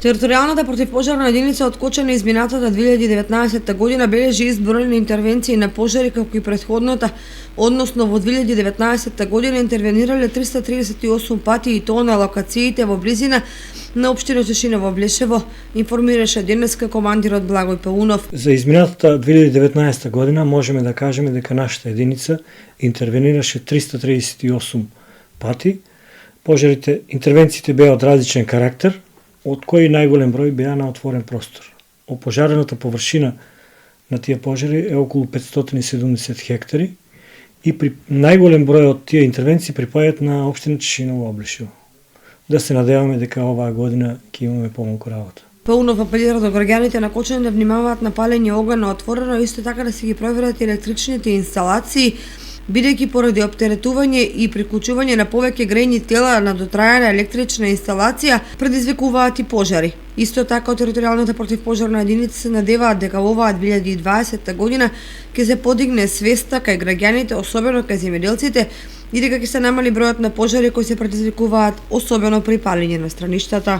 Територијалната противпожарна единица од Кочани изминатата 2019 година бележи изброени интервенции на пожари како и претходната, односно во 2019 година интервенирале 338 пати и тоа на локациите во близина на општина Чешина во Блешево, информираше денеска командирот Благој Паунов. За изминатата 2019 година можеме да кажеме дека нашата единица интервенираше 338 пати. Интервенциите беа од различен карактер, од кои најголем број беа на отворен простор. Опожарената површина на тие пожари е околу 570 хектари и при најголем број од тие интервенции припаѓаат на општина Чешина во Блешево. Да се надеваме дека оваа година ќе имаме помалку работа. Паунов апелира до граѓаните на Кочани да внимаваат на палење оган на отворено, исто така да се ги проверат електричните инсталации, бидејќи поради оптеретување и приклучување на повеќе грејни тела на дотрајана електрична инсталација предизвикуваат и пожари. Исто така од територијалната противпожарна единица се надеваат дека во оваа 2020 година ќе се подигне свеста кај граѓаните, особено кај земјоделците, и дека ќе се намали бројот на пожари кои се предизвикуваат особено при палење на страништата.